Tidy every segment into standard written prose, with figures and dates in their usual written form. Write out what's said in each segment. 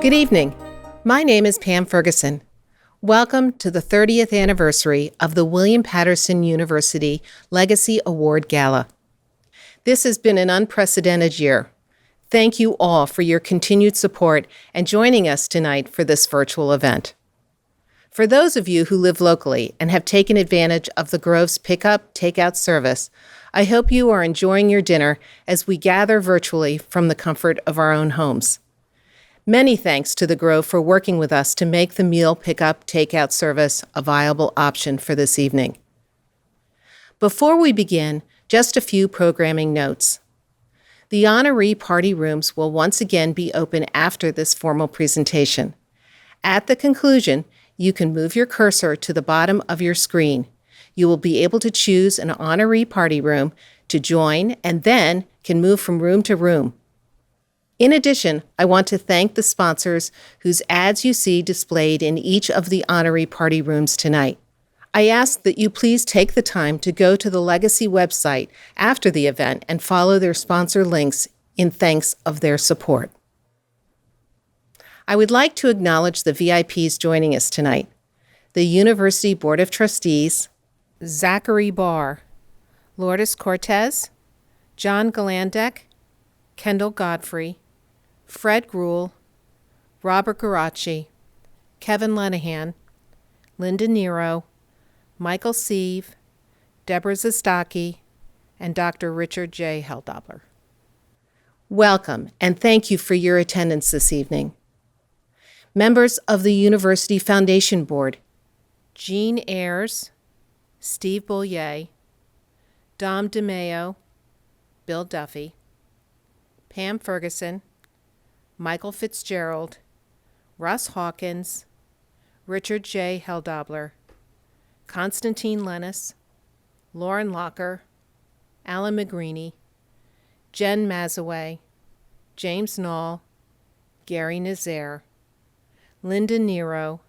Good evening. My name is Pam Ferguson. Welcome to the 30th anniversary of the William Patterson University Legacy Award Gala. This has been an unprecedented year. Thank you all for your continued support and joining us tonight for this virtual event. For those of you who live locally and have taken advantage of the Grove's pickup takeout service, I hope you are enjoying your dinner as we gather virtually from the comfort of our own homes. Many thanks to the Grove for working with us to make the meal pickup takeout service a viable option for this evening. Before we begin, just a few programming notes. The honoree party rooms will once again be open after this formal presentation. At the conclusion, you can move your cursor to the bottom of your screen. You will be able to choose an honoree party room to join and then can move from room to room. In addition, I want to thank the sponsors whose ads you see displayed in each of the honoree party rooms tonight. I ask that you please take the time to go to the Legacy website after the event and follow their sponsor links in thanks of their support. I would like to acknowledge the VIPs joining us tonight. The University Board of Trustees, Zachary Barr, Lourdes Cortez, John Galandek, Kendall Godfrey, Fred Gruhl, Robert Garacci, Kevin Lenahan, Linda Nero, Michael Sieve, Deborah Zastocki, and Dr. Richard J. Heldobler. Welcome, and thank you for your attendance this evening. Members of the University Foundation Board, Jean Ayers, Steve Beaulieu, Dom DeMeo, Bill Duffy, Pam Ferguson, Michael Fitzgerald, Russ Hawkins, Richard J. Heldobler, Constantine Lennis, Lauren Locker, Alan McGreeny, Jen Mazaway, James Knoll, Gary Nazaire, Linda Nero,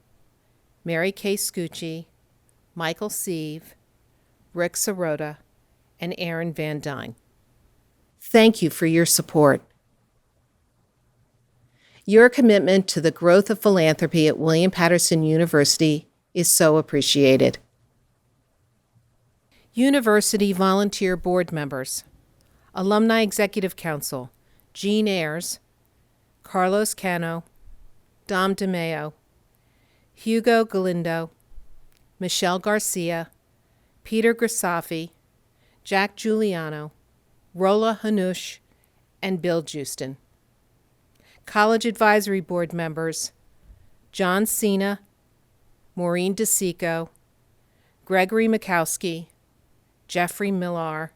Mary Kay Scucci, Michael Sieve, Rick Sirota, and Aaron Van Dyne. Thank you for your support. Your commitment to the growth of philanthropy at William Patterson University is so appreciated. University Volunteer Board Members, Alumni Executive Council, Jean Ayers, Carlos Cano, Dom DeMeo, Hugo Galindo, Michelle Garcia, Peter Grisafi, Jack Giuliano, Rola Hanush, and Bill Justin. College Advisory Board members, John Cena, Maureen DeSico, Gregory Mikowski, Jeffrey Millar,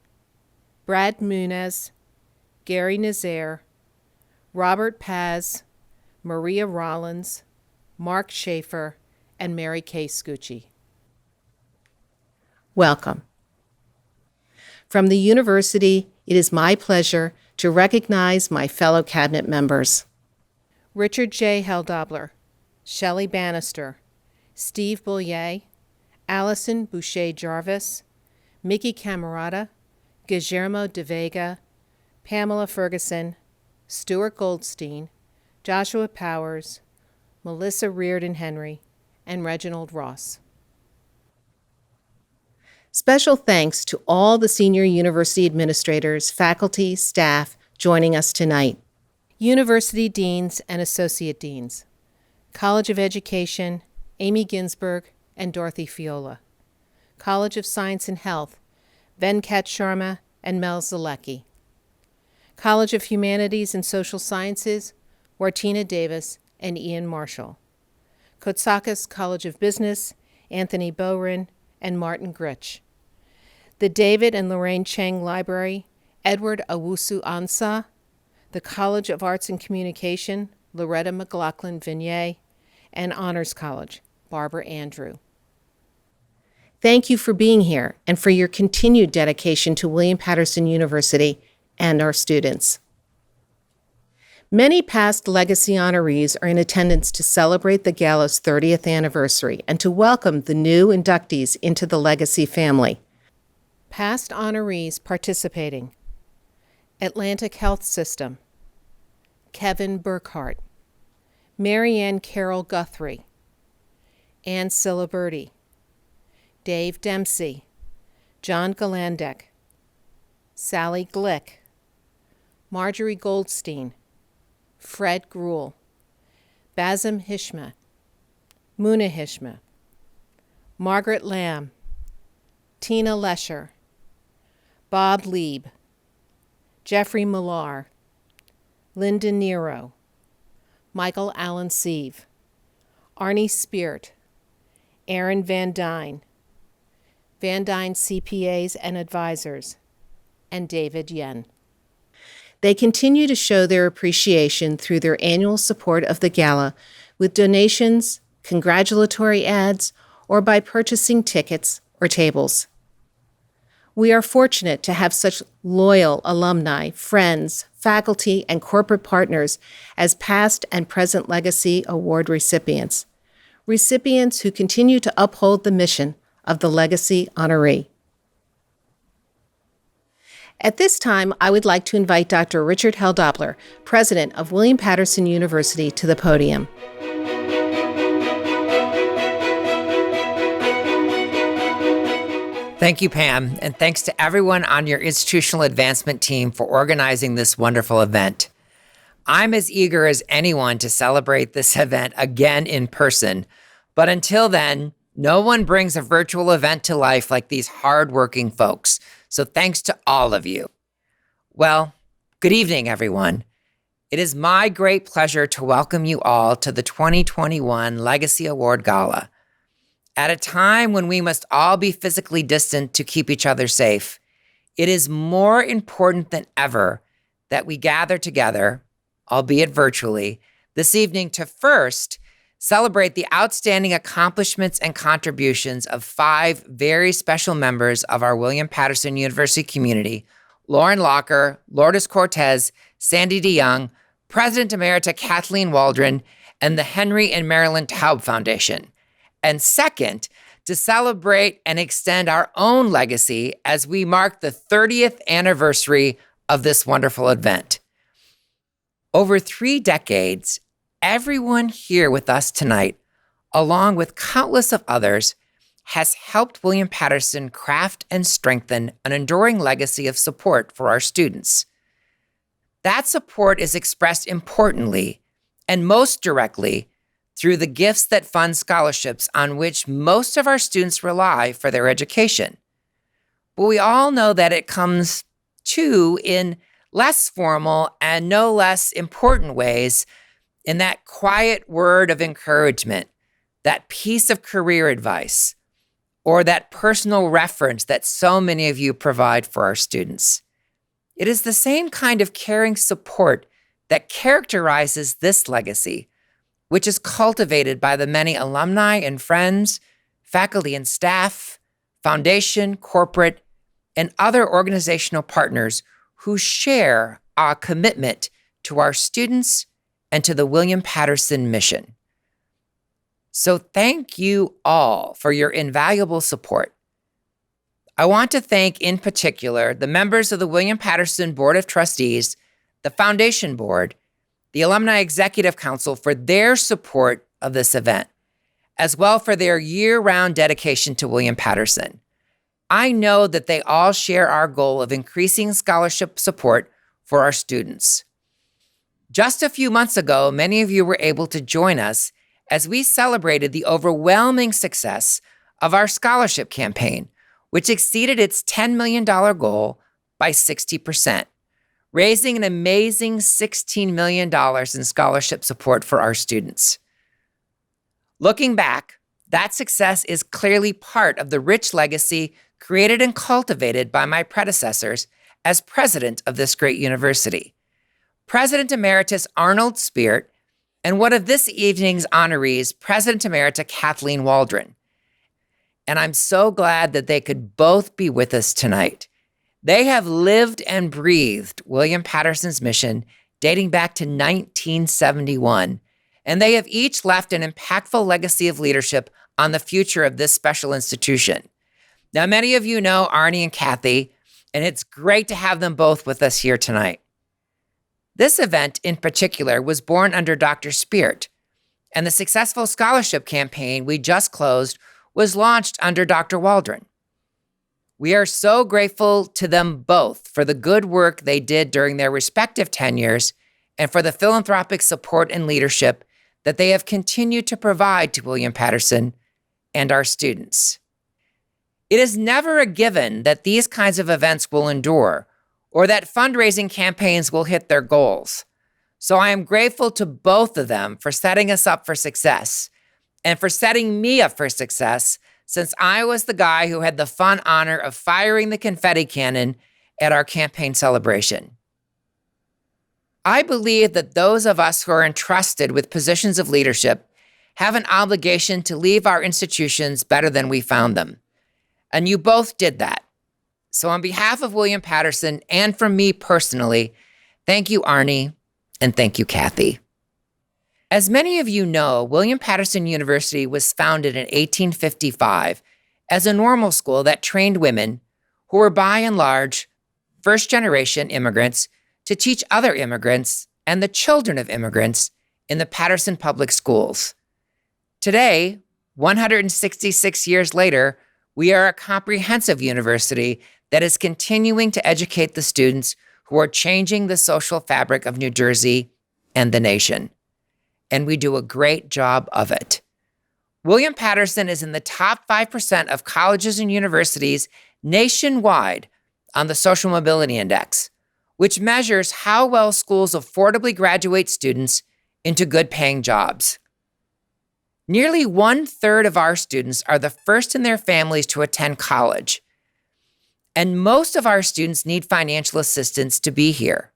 Brad Munez, Gary Nazaire, Robert Paz, Maria Rollins, Mark Schaefer, and Mary Kay Scucci. Welcome. From the university, it is my pleasure to recognize my fellow cabinet members. Richard J. Heldobler, Shelley Bannister, Steve Beaulieu, Allison Boucher-Jarvis, Mickey Camerata, Guillermo de Vega, Pamela Ferguson, Stuart Goldstein, Joshua Powers, Melissa Reardon-Henry, and Reginald Ross. Special thanks to all the senior university administrators, faculty, staff joining us tonight. University deans and associate deans, College of Education, Amy Ginsberg and Dorothy Fiola. College of Science and Health, Venkat Sharma and Mel Zalecki. College of Humanities and Social Sciences, Wartina Davis and Ian Marshall. Kotsakis College of Business, Anthony Bowrin and Martin Gritch. The David and Lorraine Cheng Library, Edward Owusu Ansah. The College of Arts and Communication, Loretta McLaughlin-Vignier, and Honors College, Barbara Andrew. Thank you for being here and for your continued dedication to William Patterson University and our students. Many past legacy honorees are in attendance to celebrate the Gala's 30th anniversary and to welcome the new inductees into the legacy family. Past honorees participating: Atlantic Health System, Kevin Burkhart, Marianne Carol Guthrie, Ann Siliberti, Dave Dempsey, John Galandek, Sally Glick, Marjorie Goldstein, Fred Gruhl, Basim Hishma, Muna Hishma, Margaret Lamb, Tina Lesher, Bob Lieb, Jeffrey Millar, Linda Nero, Michael Allen Sieve, Arnie Speart, Aaron Van Dyne CPAs and Advisors, and David Yen. They continue to show their appreciation through their annual support of the Gala with donations, congratulatory ads, or by purchasing tickets or tables. We are fortunate to have such loyal alumni, friends, faculty, and corporate partners as past and present Legacy Award recipients who continue to uphold the mission of the Legacy honoree. At this time, I would like to invite Dr. Richard Helldoppler, President of William Patterson University, to the podium. Thank you, Pam, and thanks to everyone on your institutional advancement team for organizing this wonderful event. I'm as eager as anyone to celebrate this event again in person, but until then, no one brings a virtual event to life like these hardworking folks, so thanks to all of you. Well, good evening, everyone. It is my great pleasure to welcome you all to the 2021 Legacy Award Gala. At a time when we must all be physically distant to keep each other safe, it is more important than ever that we gather together, albeit virtually, this evening to first celebrate the outstanding accomplishments and contributions of 5 very special members of our William Patterson University community: Lauren Locker, Lourdes Cortez, Sandy DeYoung, President Emerita Kathleen Waldron, and the Henry and Marilyn Taub Foundation. And second, to celebrate and extend our own legacy as we mark the 30th anniversary of this wonderful event. Over 3 decades, everyone here with us tonight, along with countless of others, has helped William Patterson craft and strengthen an enduring legacy of support for our students. That support is expressed importantly and most directly through the gifts that fund scholarships on which most of our students rely for their education. But we all know that it comes too in less formal and no less important ways, in that quiet word of encouragement, that piece of career advice, or that personal reference that so many of you provide for our students. It is the same kind of caring support that characterizes this legacy, which is cultivated by the many alumni and friends, faculty and staff, foundation, corporate, and other organizational partners who share our commitment to our students and to the William Patterson mission. So thank you all for your invaluable support. I want to thank in particular the members of the William Patterson Board of Trustees, the Foundation Board, the Alumni Executive Council for their support of this event, as well for their year-round dedication to William Patterson. I know that they all share our goal of increasing scholarship support for our students. Just a few months ago, many of you were able to join us as we celebrated the overwhelming success of our scholarship campaign, which exceeded its $10 million goal by 60%. Raising an amazing $16 million in scholarship support for our students. Looking back, that success is clearly part of the rich legacy created and cultivated by my predecessors as president of this great university. President Emeritus Arnold Speart and one of this evening's honorees, President Emerita Kathleen Waldron. And I'm so glad that they could both be with us tonight. They have lived and breathed William Patterson's mission dating back to 1971, and they have each left an impactful legacy of leadership on the future of this special institution. Now, many of you know Arnie and Kathy, and it's great to have them both with us here tonight. This event in particular was born under Dr. Speart, And the successful scholarship campaign we just closed was launched under Dr. Waldron. We are so grateful to them both for the good work they did during their respective tenures and for the philanthropic support and leadership that they have continued to provide to William Patterson and our students. It is never a given that these kinds of events will endure or that fundraising campaigns will hit their goals. So I am grateful to both of them for setting us up for success and for setting me up for success, since I was the guy who had the fun honor of firing the confetti cannon at our campaign celebration. I believe that those of us who are entrusted with positions of leadership have an obligation to leave our institutions better than we found them. And you both did that. So on behalf of William Patterson and from me personally, thank you, Arnie, and thank you, Kathy. As many of you know, William Patterson University was founded in 1855 as a normal school that trained women who were by and large first-generation immigrants to teach other immigrants and the children of immigrants in the Patterson Public Schools. Today, 166 years later, we are a comprehensive university that is continuing to educate the students who are changing the social fabric of New Jersey and the nation. And we do a great job of it. William Patterson is in the top 5% of colleges and universities nationwide on the Social Mobility Index, which measures how well schools affordably graduate students into good-paying jobs. Nearly 1/3 of our students are the first in their families to attend college, and most of our students need financial assistance to be here.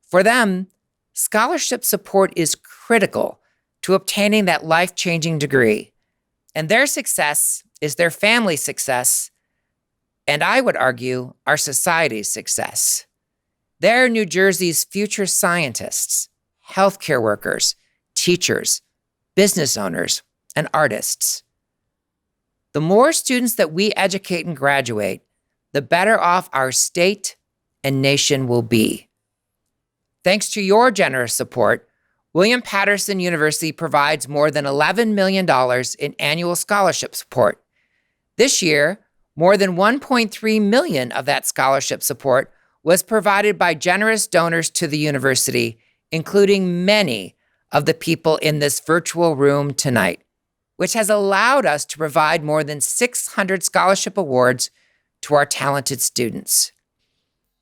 For them, scholarship support is critical to obtaining that life-changing degree, and their success is their family's success, and I would argue, our society's success. They're New Jersey's future scientists, healthcare workers, teachers, business owners, and artists. The more students that we educate and graduate, the better off our state and nation will be. Thanks to your generous support, William Patterson University provides more than $11 million in annual scholarship support. This year, more than $1.3 million of that scholarship support was provided by generous donors to the university, including many of the people in this virtual room tonight, which has allowed us to provide more than 600 scholarship awards to our talented students.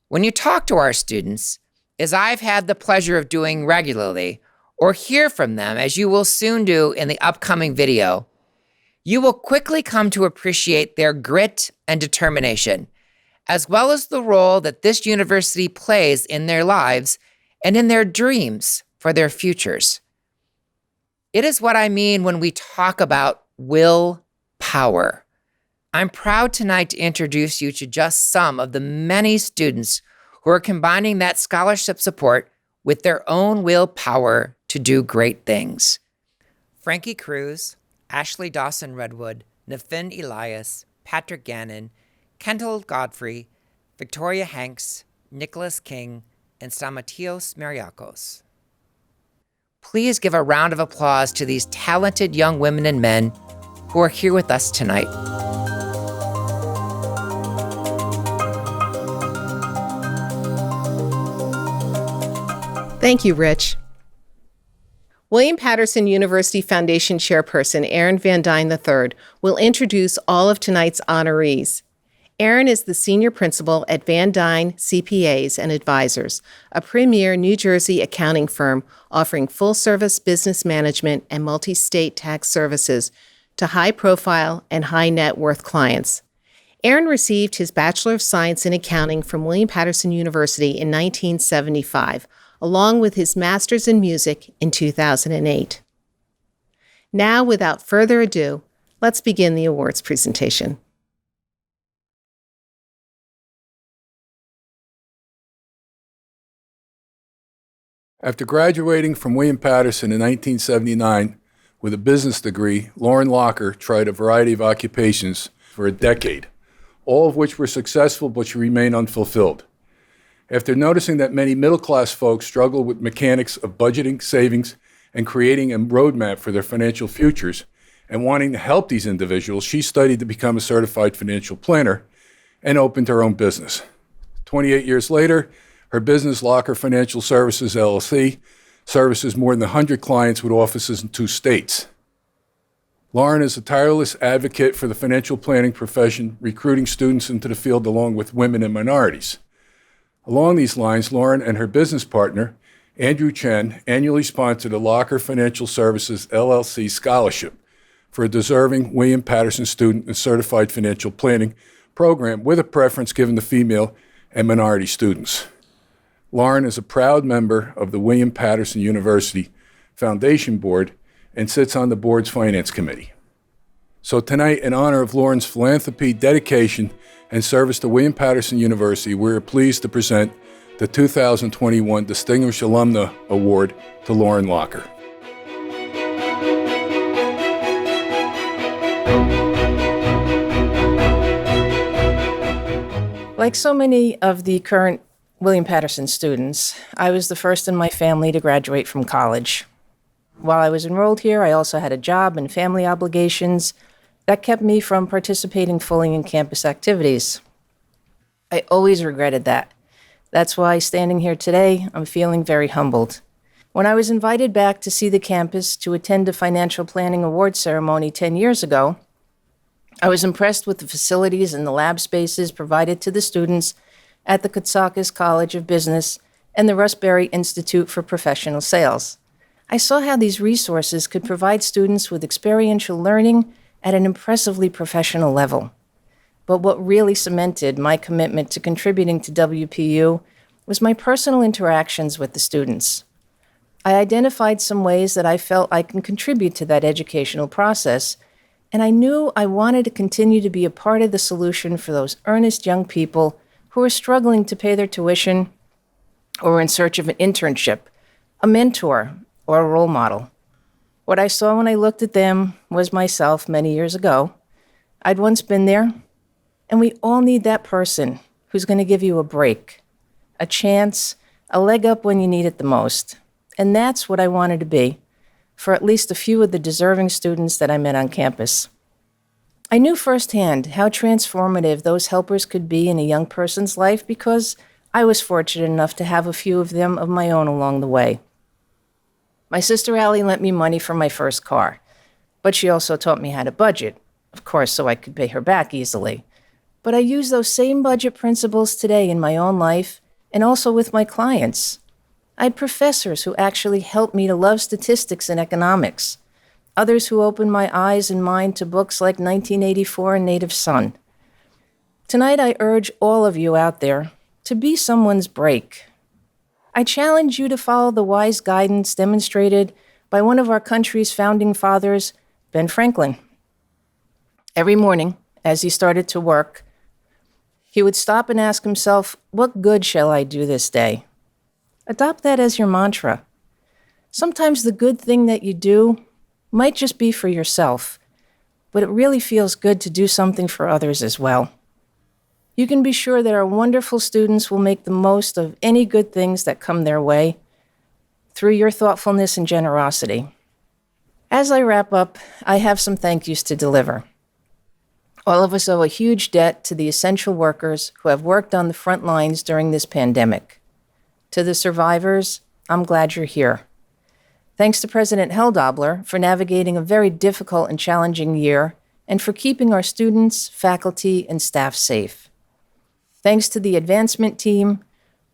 When you talk to our students, as I've had the pleasure of doing regularly, or hear from them, as you will soon do in the upcoming video, you will quickly come to appreciate their grit and determination, as well as the role that this university plays in their lives and in their dreams for their futures. It is what I mean when we talk about willpower. I'm proud tonight to introduce you to just some of the many students who are combining that scholarship support with their own willpower to do great things. Frankie Cruz, Ashley Dawson Redwood, Nafin Elias, Patrick Gannon, Kendall Godfrey, Victoria Hanks, Nicholas King, and Stamatios Mariakos. Please give a round of applause to these talented young women and men who are here with us tonight. Thank you, Rich. William Patterson University Foundation Chairperson Aaron Van Dyne III will introduce all of tonight's honorees. Aaron is the Senior Principal at Van Dyne CPAs and Advisors, a premier New Jersey accounting firm offering full-service business management and multi-state tax services to high-profile and high-net-worth clients. Aaron received his Bachelor of Science in Accounting from William Patterson University in 1975, along with his Master's in Music in 2008. Now, without further ado, let's begin the awards presentation. After graduating from William Patterson in 1979 with a business degree, Lauren Locker tried a variety of occupations for a decade, all of which were successful, but she remained unfulfilled. After noticing that many middle-class folks struggle with mechanics of budgeting, savings, and creating a roadmap for their financial futures and wanting to help these individuals, she studied to become a certified financial planner and opened her own business. 28 years later, her business, Locker Financial Services, LLC, services more than 100 clients with offices in 2 states. Lauren is a tireless advocate for the financial planning profession, recruiting students into the field along with women and minorities. Along these lines, Lauren and her business partner, Andrew Chen, annually sponsor the Locker Financial Services, LLC Scholarship for a deserving William Patterson student in Certified Financial Planning program with a preference given to female and minority students. Lauren is a proud member of the William Patterson University Foundation Board and sits on the board's finance committee. So tonight, in honor of Lauren's philanthropy, dedication, and service to William Patterson University, we're pleased to present the 2021 Distinguished Alumna Award to Lauren Locker. Like so many of the current William Patterson students, I was the first in my family to graduate from college. While I was enrolled here, I also had a job and family obligations that kept me from participating fully in campus activities. I always regretted that. That's why, standing here today, I'm feeling very humbled. When I was invited back to see the campus to attend a financial planning award ceremony 10 years ago, I was impressed with the facilities and the lab spaces provided to the students at the Kutsakis College of Business and the Rusberry Institute for Professional Sales. I saw how these resources could provide students with experiential learning at an impressively professional level. But what really cemented my commitment to contributing to WPU was my personal interactions with the students. I identified some ways that I felt I can contribute to that educational process, and I knew I wanted to continue to be a part of the solution for those earnest young people who are struggling to pay their tuition or in search of an internship, a mentor, or a role model. What I saw when I looked at them was myself many years ago. I'd once been there, and we all need that person who's going to give you a break, a chance, a leg up when you need it the most. And that's what I wanted to be for at least a few of the deserving students that I met on campus. I knew firsthand how transformative those helpers could be in a young person's life because I was fortunate enough to have a few of them of my own along the way. My sister Allie lent me money for my first car, but she also taught me how to budget, of course, so I could pay her back easily. But I use those same budget principles today in my own life and also with my clients. I had professors who actually helped me to love statistics and economics, others who opened my eyes and mind to books like 1984 and Native Son. Tonight, I urge all of you out there to be someone's break. I challenge you to follow the wise guidance demonstrated by one of our country's founding fathers, Ben Franklin. Every morning, as he started to work, he would stop and ask himself, "What good shall I do this day?" Adopt that as your mantra. Sometimes the good thing that you do might just be for yourself, but it really feels good to do something for others as well. You can be sure that our wonderful students will make the most of any good things that come their way through your thoughtfulness and generosity. As I wrap up, I have some thank yous to deliver. All of us owe a huge debt to the essential workers who have worked on the front lines during this pandemic. To the survivors, I'm glad you're here. Thanks to President Heldobler for navigating a very difficult and challenging year and for keeping our students, faculty, and staff safe. Thanks to the advancement team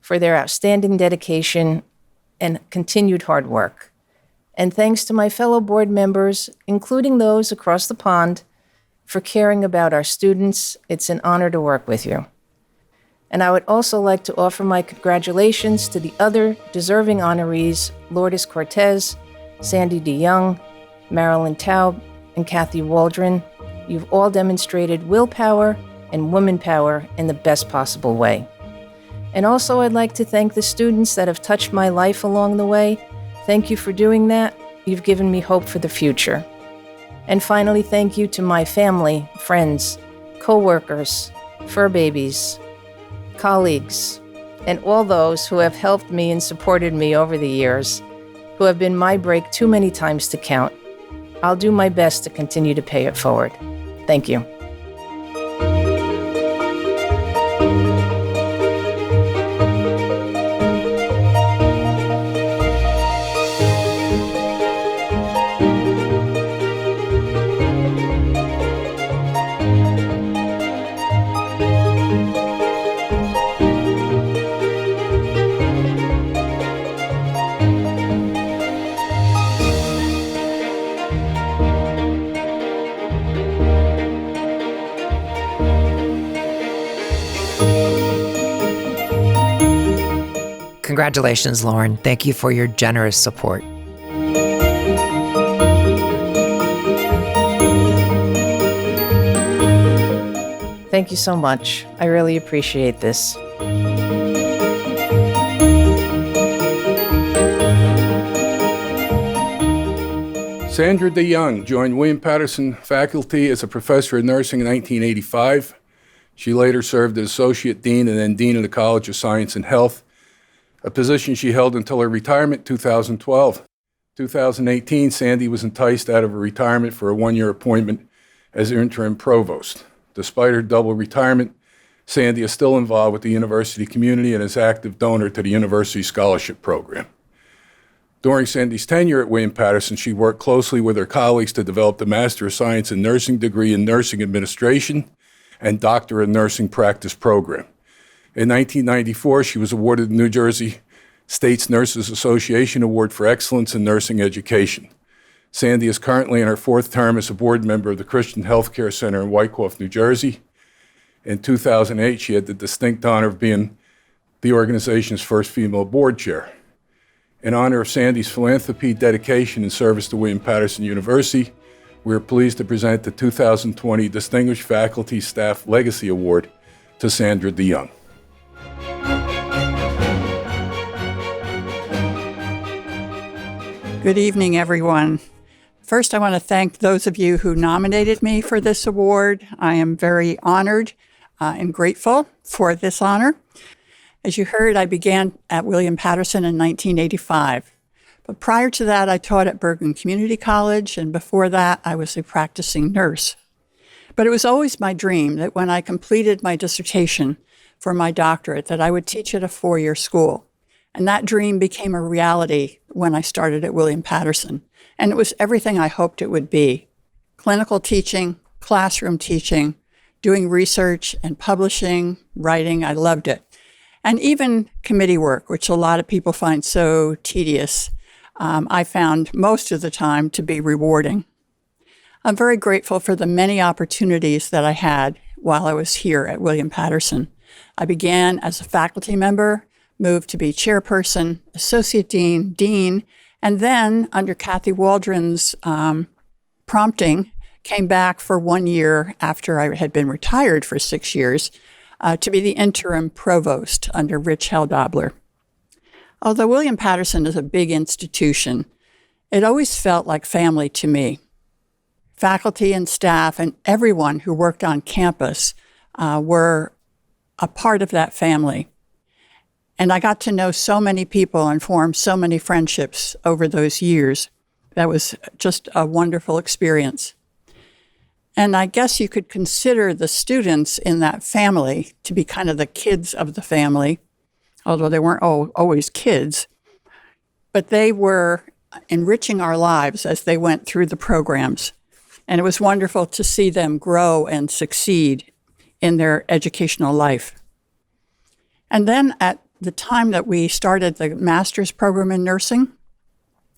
for their outstanding dedication and continued hard work. And thanks to my fellow board members, including those across the pond, for caring about our students. It's an honor to work with you. And I would also like to offer my congratulations to the other deserving honorees, Lourdes Cortez, Sandy DeYoung, Marilyn Taub, and Kathy Waldron. You've all demonstrated willpower and woman power in the best possible way. And also I'd like to thank the students that have touched my life along the way. Thank you for doing that. You've given me hope for the future. And finally, thank you to my family, friends, co-workers, fur babies, colleagues, and all those who have helped me and supported me over the years, who have been my break too many times to count. I'll do my best to continue to pay it forward. Thank you. Congratulations, Lauren. Thank you for your generous support. Thank you so much. I really appreciate this. Sandra DeYoung joined William Patterson faculty as a professor of nursing in 1985. She later served as associate dean and then dean of the College of Science and Health, a position she held until her retirement in 2012. 2018, Sandy was enticed out of her retirement for a one-year appointment as interim provost. Despite her double retirement, Sandy is still involved with the university community and is active donor to the university scholarship program. During Sandy's tenure at William Patterson, she worked closely with her colleagues to develop the Master of Science in Nursing degree in Nursing Administration and Doctor of Nursing Practice program. In 1994, she was awarded the New Jersey State's Nurses Association Award for Excellence in Nursing Education. Sandy is currently in her fourth term as a board member of the Christian Healthcare Center in Wyckoff, New Jersey. In 2008, she had the distinct honor of being the organization's first female board chair. In honor of Sandy's philanthropy, dedication, and service to William Patterson University, we are pleased to present the 2020 Distinguished Faculty Staff Legacy Award to Sandra DeYoung. Good evening, everyone. First, I want to thank those of you who nominated me for this award. I am very honored and grateful for this honor. As you heard, I began at William Patterson in 1985. But prior to that, I taught at Bergen Community College, and before that, I was a practicing nurse. But it was always my dream that when I completed my dissertation for my doctorate, that I would teach at a four-year school. And that dream became a reality when I started at William Patterson. And it was everything I hoped it would be. Clinical teaching, classroom teaching, doing research and publishing, writing, I loved it. And even committee work, which a lot of people find so tedious, I found most of the time to be rewarding. I'm very grateful for the many opportunities that I had while I was here at William Patterson. I began as a faculty member, moved to be chairperson, associate dean, dean, and then under Kathy Waldron's prompting, came back for 1 year after I had been retired for 6 years to be the interim provost under Rich Heldobler. Although William Patterson is a big institution, it always felt like family to me. Faculty and staff and everyone who worked on campus were a part of that family. And I got to know so many people and form so many friendships over those years. That was just a wonderful experience. And I guess you could consider the students in that family to be kind of the kids of the family, although they weren't always kids. But they were enriching our lives as they went through the programs. And it was wonderful to see them grow and succeed in their educational life. And then at the time that we started the master's program in nursing,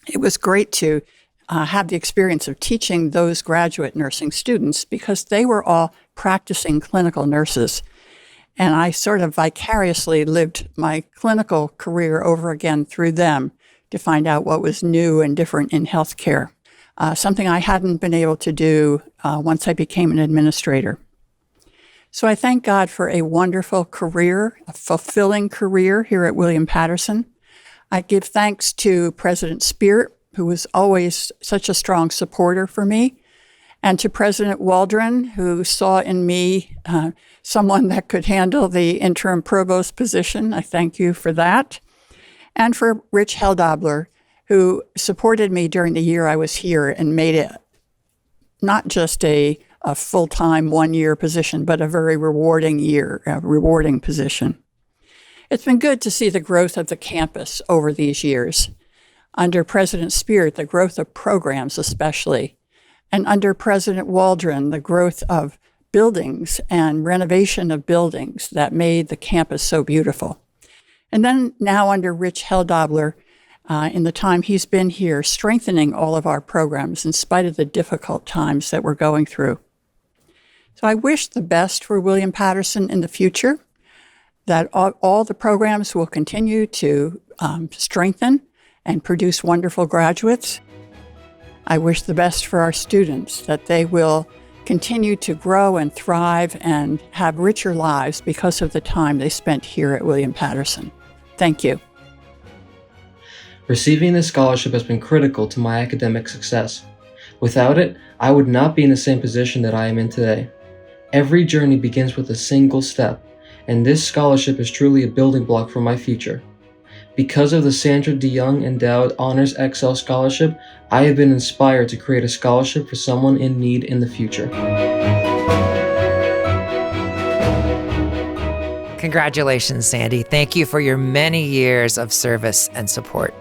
it was great to have the experience of teaching those graduate nursing students because they were all practicing clinical nurses. And I sort of vicariously lived my clinical career over again through them to find out what was new and different in healthcare, something I hadn't been able to do once I became an administrator. So I thank God for a wonderful career, a fulfilling career here at William Patterson. I give thanks to President Speart, who was always such a strong supporter for me, and to President Waldron, who saw in me someone that could handle the interim provost position. I thank you for that. And for Rich Heldobler, who supported me during the year I was here and made it not just a full-time one-year position, but a very rewarding position. It's been good to see the growth of the campus over these years. Under President Speart, the growth of programs especially, and under President Waldron, the growth of buildings and renovation of buildings that made the campus so beautiful. And then now under Rich Heldobler, in the time he's been here, strengthening all of our programs in spite of the difficult times that we're going through. So I wish the best for William Patterson in the future, that all the programs will continue to strengthen and produce wonderful graduates. I wish the best for our students, that they will continue to grow and thrive and have richer lives because of the time they spent here at William Patterson. Thank you. Receiving this scholarship has been critical to my academic success. Without it, I would not be in the same position that I am in today. Every journey begins with a single step, and this scholarship is truly a building block for my future. Because of the Sandra DeYoung Endowed Honors Excel Scholarship, I have been inspired to create a scholarship for someone in need in the future. Congratulations, Sandy. Thank you for your many years of service and support.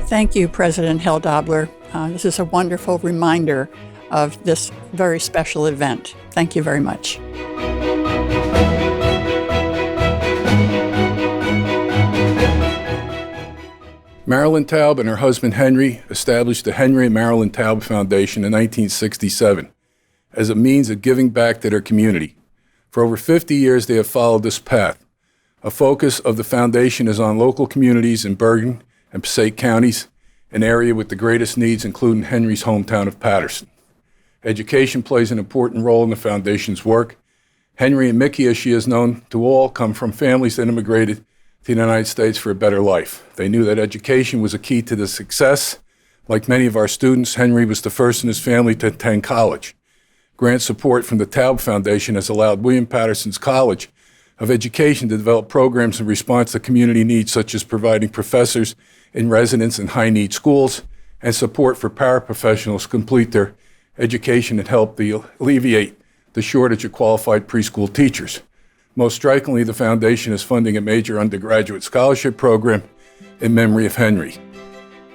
Thank you, President Heldobler. This is a wonderful reminder of this very special event. Thank you very much. Marilyn Taub and her husband Henry established the Henry and Marilyn Taub Foundation in 1967 as a means of giving back to their community. For over 50 years, they have followed this path. A focus of the foundation is on local communities in Bergen and Passaic counties, an area with the greatest needs, including Henry's hometown of Patterson. Education plays an important role in the foundation's work. Henry and Mickey, as she is known to all, come from families that immigrated to the United States for a better life. They knew that education was a key to the success. Like many of our students, Henry was the first in his family to attend college. Grant support from the Taub Foundation has allowed William Patterson's College of Education to develop programs in response to community needs, such as providing professors in residence in high-need schools and support for paraprofessionals to complete their education and help alleviate the shortage of qualified preschool teachers. Most strikingly, the foundation is funding a major undergraduate scholarship program in memory of Henry.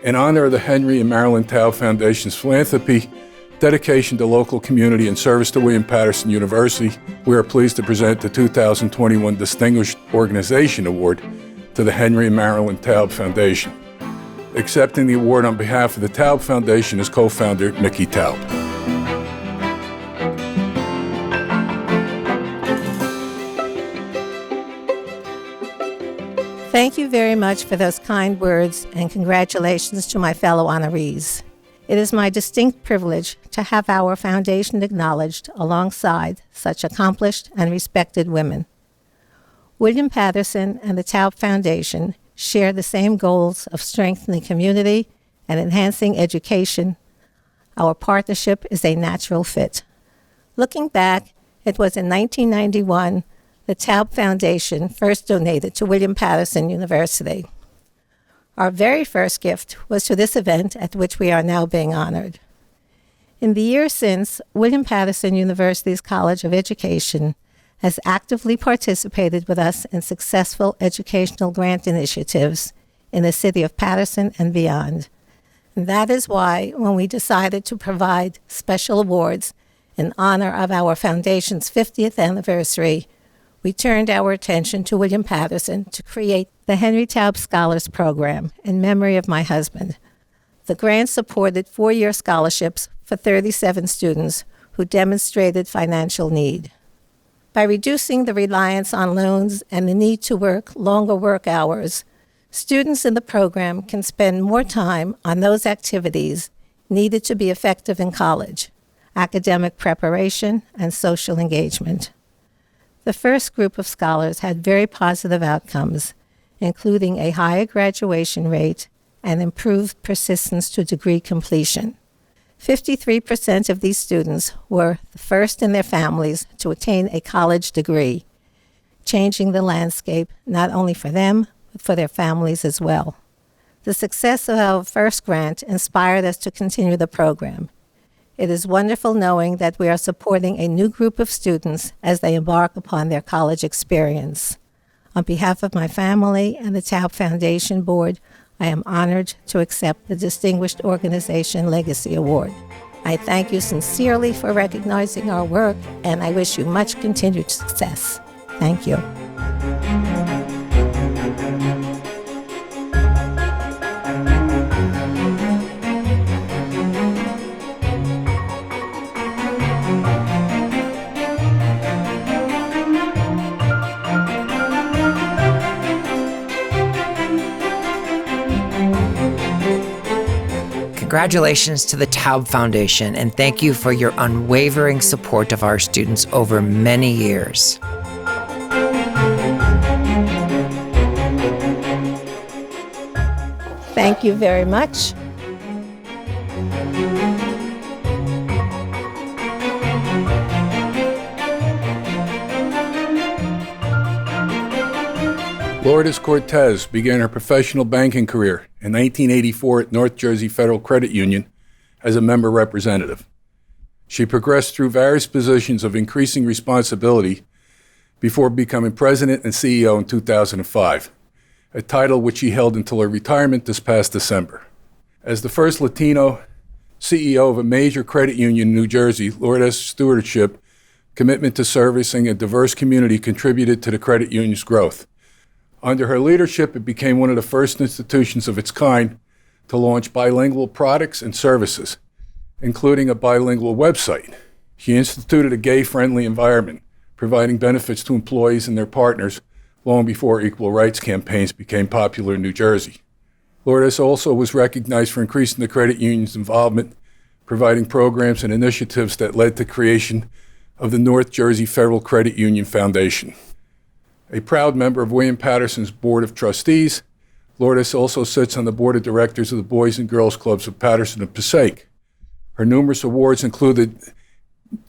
In honor of the Henry and Marilyn Taub Foundation's philanthropy, dedication to local community, and service to William Patterson University, we are pleased to present the 2021 Distinguished Organization Award to the Henry and Marilyn Taub Foundation. Accepting the award on behalf of the Taub Foundation is co-founder Mickey Taub. Thank you very much for those kind words, and congratulations to my fellow honorees. It is my distinct privilege to have our foundation acknowledged alongside such accomplished and respected women. William Patterson and the Taub Foundation share the same goals of strengthening community and enhancing education. Our partnership is a natural fit. Looking back, it was in 1991 the Taub Foundation first donated to William Patterson University. Our very first gift was to this event at which we are now being honored. In the years since, William Patterson University's College of Education has actively participated with us in successful educational grant initiatives in the city of Patterson and beyond. And that is why, when we decided to provide special awards in honor of our foundation's 50th anniversary, we turned our attention to William Patterson to create the Henry Taub Scholars Program in memory of my husband. The grant supported 4-year scholarships for 37 students who demonstrated financial need. By reducing the reliance on loans and the need to work longer work hours, students in the program can spend more time on those activities needed to be effective in college: academic preparation and social engagement. The first group of scholars had very positive outcomes, including a higher graduation rate and improved persistence to degree completion. 53% of these students were the first in their families to attain a college degree. changing the landscape, not only for them, but for their families as well. The success of our first grant inspired us to continue the program. It is wonderful knowing that we are supporting a new group of students as they embark upon their college experience. On behalf of my family and the Taub Foundation Board, I am honored to accept the Distinguished Organization Legacy Award. I thank you sincerely for recognizing our work, and I wish you much continued success. Thank you. Congratulations to the Taub Foundation, and thank you for your unwavering support of our students over many years. Thank you very much. Lourdes Cortez began her professional banking career in 1984 at North Jersey Federal Credit Union as a member representative. She progressed through various positions of increasing responsibility before becoming president and CEO in 2005, a title which she held until her retirement this past December. As the first Latino CEO of a major credit union in New Jersey, Lourdes' stewardship, commitment to servicing a diverse community contributed to the credit union's growth. Under her leadership, it became one of the first institutions of its kind to launch bilingual products and services, including a bilingual website. She instituted a gay-friendly environment, providing benefits to employees and their partners long before equal rights campaigns became popular in New Jersey. Lourdes also was recognized for increasing the credit union's involvement, providing programs and initiatives that led to creation of the North Jersey Federal Credit Union Foundation. A proud member of William Patterson's Board of Trustees, Lourdes also sits on the Board of Directors of the Boys and Girls Clubs of Patterson and Passaic. Her numerous awards included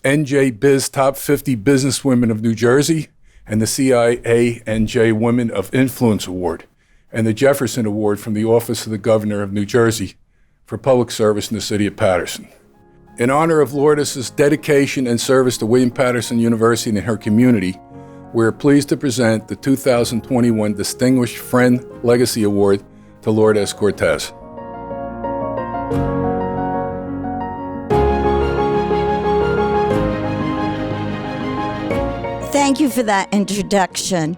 NJ Biz Top 50 Businesswomen of New Jersey and the CIA NJ Women of Influence Award, and the Jefferson Award from the Office of the Governor of New Jersey for public service in the city of Patterson. In honor of Lourdes' dedication and service to William Patterson University and her community, we are pleased to present the 2021 Distinguished Friend Legacy Award to Lourdes Cortez. Thank you for that introduction.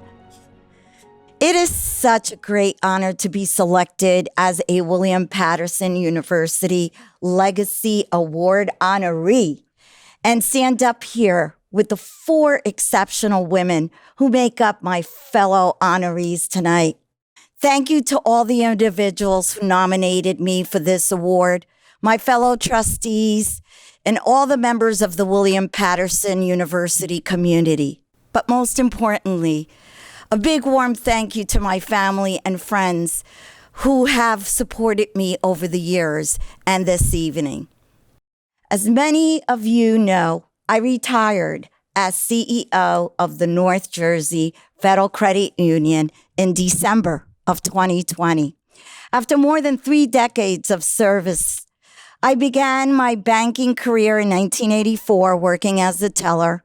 It is such a great honor to be selected as a William Patterson University Legacy Award honoree and stand up here with the 4 exceptional women who make up my fellow honorees tonight. Thank you to all the individuals who nominated me for this award, my fellow trustees, and all the members of the William Patterson University community. But most importantly, a big warm thank you to my family and friends who have supported me over the years and this evening. As many of you know, I retired as CEO of the North Jersey Federal Credit Union in December of 2020. After more than 3 decades of service, I began my banking career in 1984 working as a teller.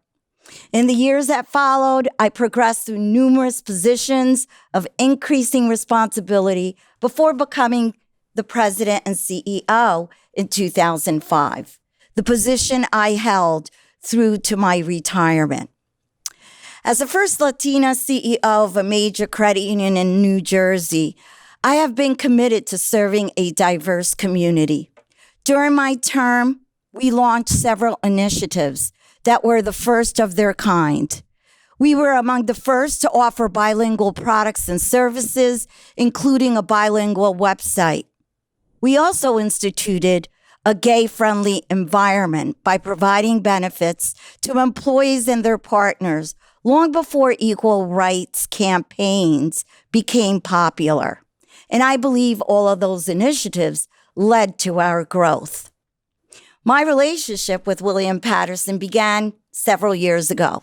In the years that followed, I progressed through numerous positions of increasing responsibility before becoming the president and CEO in 2005, the position I held through to my retirement. As the first Latina CEO of a major credit union in New Jersey, I have been committed to serving a diverse community. During my term, we launched several initiatives that were the first of their kind. We were among the first to offer bilingual products and services, including a bilingual website. We also instituted a gay-friendly environment by providing benefits to employees and their partners long before equal rights campaigns became popular. And I believe all of those initiatives led to our growth. My relationship with William Patterson began several years ago.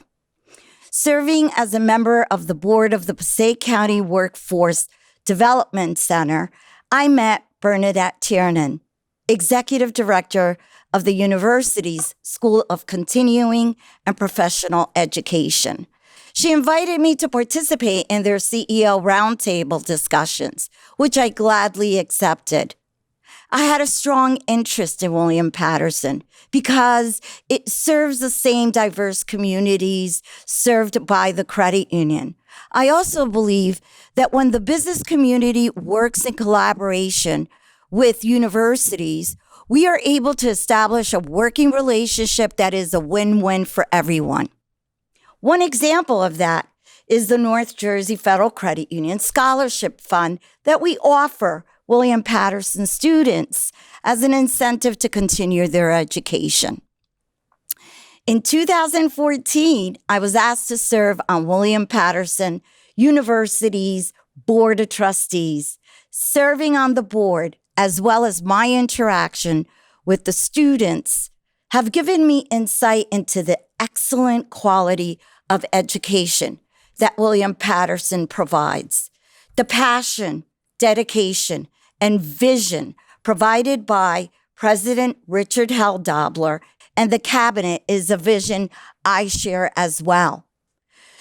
Serving as a member of the board of the Passaic County Workforce Development Center, I met Bernadette Tiernan, Executive Director of the university's School of Continuing and Professional Education. She invited me to participate in their CEO roundtable discussions, which I gladly accepted. I had a strong interest in William Patterson because it serves the same diverse communities served by the credit union. I also believe that when the business community works in collaboration with universities, we are able to establish a working relationship that is a win-win for everyone. One example of that is the North Jersey Federal Credit Union Scholarship Fund that we offer William Patterson students as an incentive to continue their education. In 2014, I was asked to serve on William Patterson University's Board of Trustees. Serving on the board, as well as my interaction with the students, have given me insight into the excellent quality of education that William Patterson provides. The passion, dedication, and vision provided by President Richard Held-Dobler and the cabinet is a vision I share as well.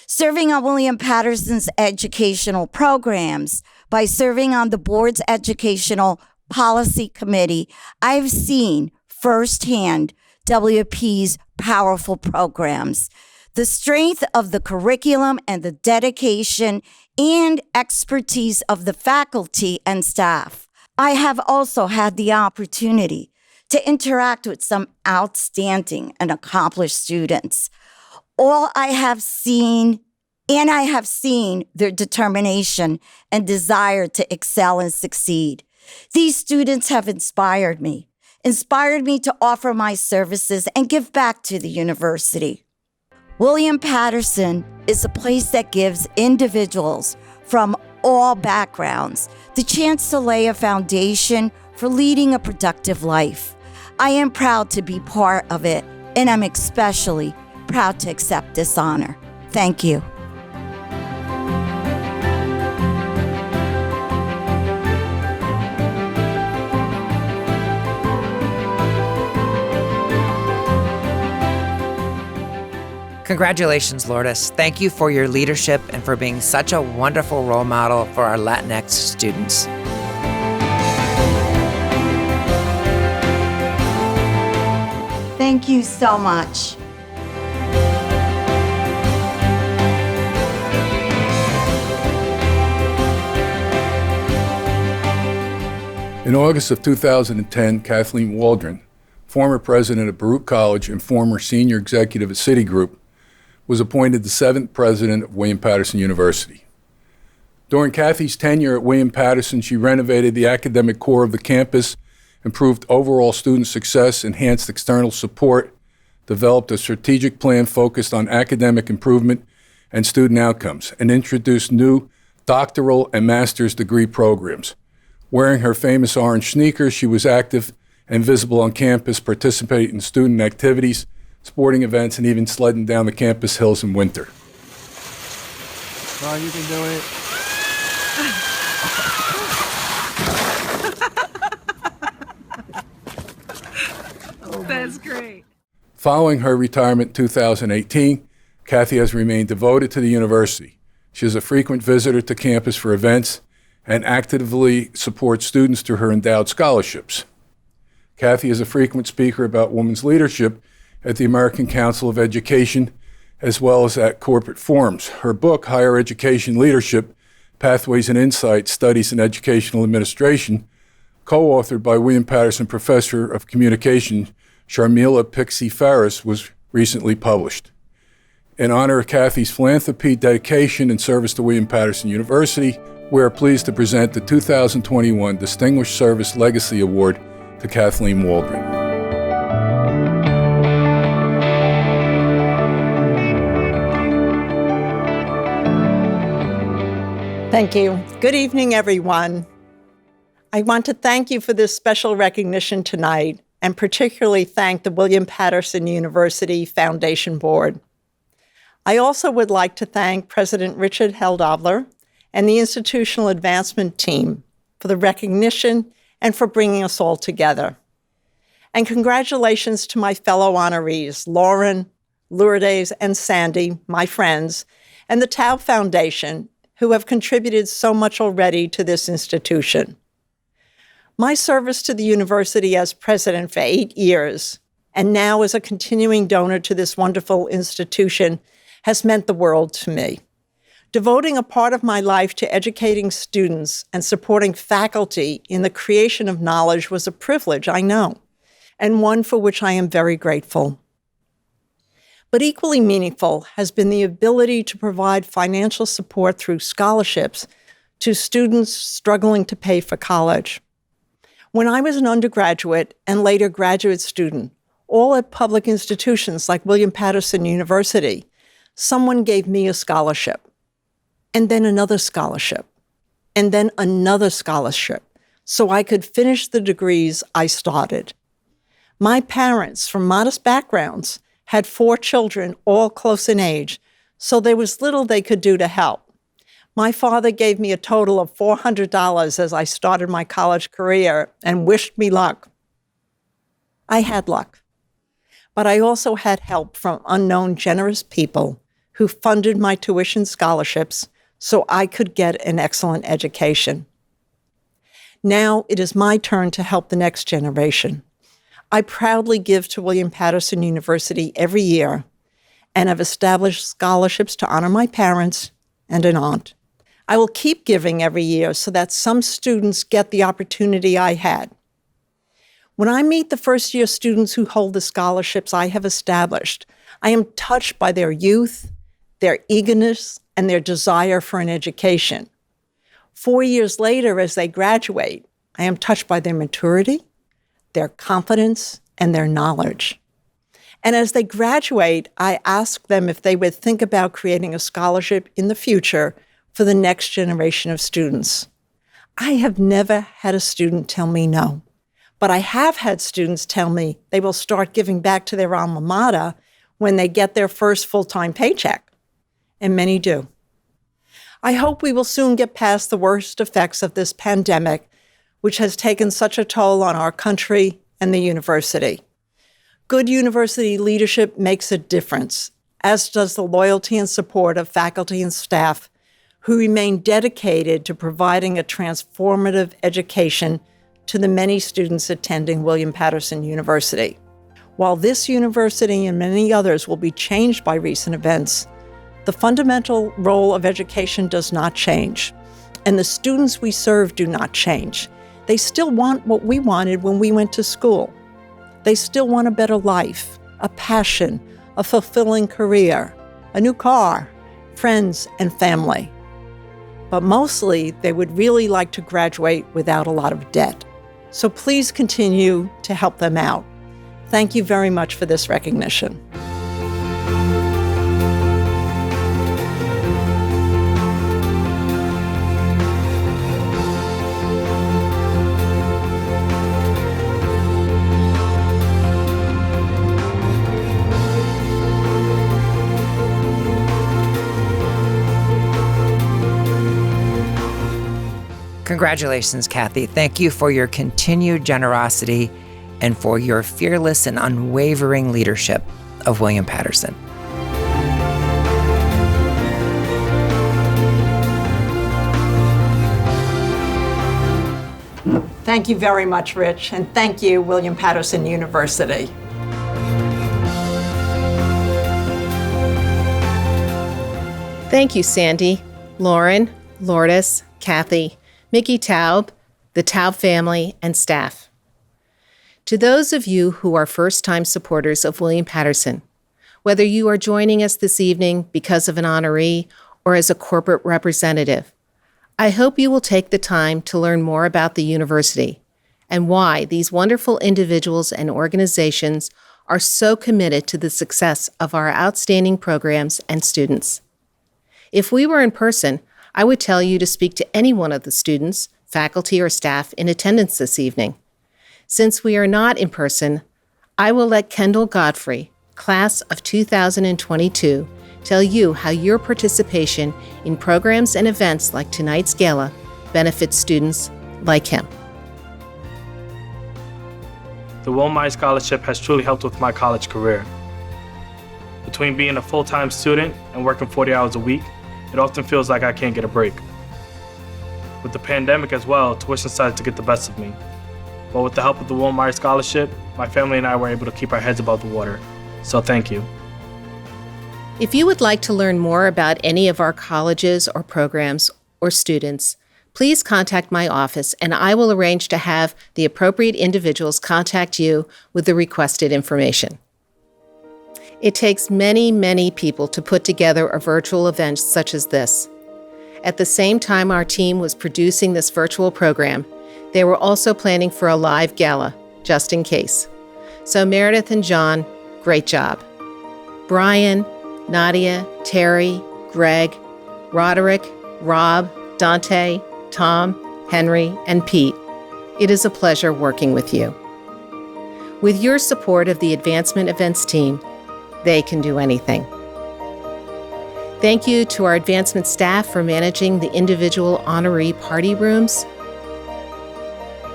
Serving on William Patterson's educational programs, by serving on the board's educational policy committee, I've seen firsthand WP's powerful programs, the strength of the curriculum and the dedication and expertise of the faculty and staff. I have also had the opportunity to interact with some outstanding and accomplished students. I have seen their determination and desire to excel and succeed. These students have inspired me to offer my services and give back to the university. William Patterson is a place that gives individuals from all backgrounds the chance to lay a foundation for leading a productive life. I am proud to be part of it, and I'm especially proud to accept this honor. Thank you. Congratulations, Lourdes. Thank you for your leadership and for being such a wonderful role model for our Latinx students. Thank you so much. In August of 2010, Kathleen Waldron, former president of Baruch College and former senior executive at Citigroup, was appointed the 7th president of William Patterson University. During Kathy's tenure at William Patterson, she renovated the academic core of the campus, improved overall student success, enhanced external support, developed a strategic plan focused on academic improvement and student outcomes, and introduced new doctoral and master's degree programs. Wearing her famous orange sneakers, she was active and visible on campus, participating in student activities, sporting events, and even sledding down the campus hills in winter. Ron, you can do it. That's great. Following her retirement in 2018, Kathy has remained devoted to the university. She is a frequent visitor to campus for events and actively supports students through her endowed scholarships. Kathy is a frequent speaker about women's leadership at the American Council of Education, as well as at corporate forums. Her book, Higher Education Leadership, Pathways and Insights, Studies in Educational Administration, co-authored by William Patterson Professor of Communication, Sharmila Pixie Farris, was recently published. In honor of Kathy's philanthropy, dedication, and service to William Patterson University, we are pleased to present the 2021 Distinguished Service Legacy Award to Kathleen Waldron. Thank you. Good evening, everyone. I want to thank you for this special recognition tonight, and particularly thank the William Patterson University Foundation Board. I also would like to thank President Richard Heldobler and the Institutional Advancement Team for the recognition and for bringing us all together. And congratulations to my fellow honorees, Lauren, Lourdes, and Sandy, my friends, and the Taub Foundation, who have contributed so much already to this institution. My service to the university as president for 8 years, and now as a continuing donor to this wonderful institution, has meant the world to me. Devoting a part of my life to educating students and supporting faculty in the creation of knowledge was a privilege, I know, and one for which I am very grateful. But equally meaningful has been the ability to provide financial support through scholarships to students struggling to pay for college. When I was an undergraduate and later graduate student, all at public institutions like William Patterson University, someone gave me a scholarship, and then another scholarship, and then another scholarship, so I could finish the degrees I started. My parents, from modest backgrounds, had 4 children, all close in age, so there was little they could do to help. My father gave me a total of $400 as I started my college career and wished me luck. I had luck, but I also had help from unknown generous people who funded my tuition scholarships so I could get an excellent education. Now it is my turn to help the next generation. I proudly give to William Patterson University every year and have established scholarships to honor my parents and an aunt. I will keep giving every year so that some students get the opportunity I had. When I meet the first-year students who hold the scholarships I have established, I am touched by their youth, their eagerness, and their desire for an education. 4 years later, as they graduate, I am touched by their maturity, their confidence, and their knowledge. And as they graduate, I ask them if they would think about creating a scholarship in the future for the next generation of students. I have never had a student tell me no, but I have had students tell me they will start giving back to their alma mater when they get their first full-time paycheck, and many do. I hope we will soon get past the worst effects of this pandemic, which has taken such a toll on our country and the university. Good university leadership makes a difference, as does the loyalty and support of faculty and staff who remain dedicated to providing a transformative education to the many students attending William Patterson University. While this university and many others will be changed by recent events, the fundamental role of education does not change, and the students we serve do not change. They still want what we wanted when we went to school. They still want a better life, a passion, a fulfilling career, a new car, friends, and family. But mostly, they would really like to graduate without a lot of debt. So please continue to help them out. Thank you very much for this recognition. Congratulations, Kathy. Thank you for your continued generosity and for your fearless and unwavering leadership of William Patterson. Thank you very much, Rich, and thank you, William Patterson University. Thank you, Sandy, Lauren, Lourdes, Kathy, Mickey Taub, the Taub family, and staff. To those of you who are first-time supporters of William Patterson, whether you are joining us this evening because of an honoree or as a corporate representative, I hope you will take the time to learn more about the university and why these wonderful individuals and organizations are so committed to the success of our outstanding programs and students. If we were in person, I would tell you to speak to any one of the students, faculty, or staff in attendance this evening. Since we are not in person, I will let Kendall Godfrey, class of 2022, tell you how your participation in programs and events like tonight's gala benefits students like him. The Will Meyer Scholarship has truly helped with my college career. Between being a full-time student and working 40 hours a week, it often feels like I can't get a break. With the pandemic as well, tuition started to get the best of me. But with the help of the Will Meyer Scholarship, my family and I were able to keep our heads above the water. So thank you. If you would like to learn more about any of our colleges or programs or students, please contact my office and I will arrange to have the appropriate individuals contact you with the requested information. It takes many, many people to put together a virtual event such as this. At the same time our team was producing this virtual program, they were also planning for a live gala, just in case. So Meredith and John, great job. Brian, Nadia, Terry, Greg, Roderick, Rob, Dante, Tom, Henry, and Pete, it is a pleasure working with you. With your support of the Advancement Events team, they can do anything. Thank you to our advancement staff for managing the individual honoree party rooms.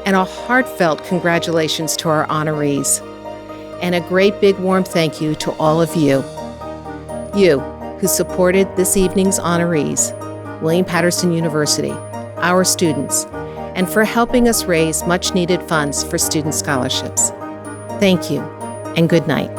And a heartfelt congratulations to our honorees. And a great big warm thank you to all of you. You who supported this evening's honorees, William Patterson University, our students, and for helping us raise much needed funds for student scholarships. Thank you and good night.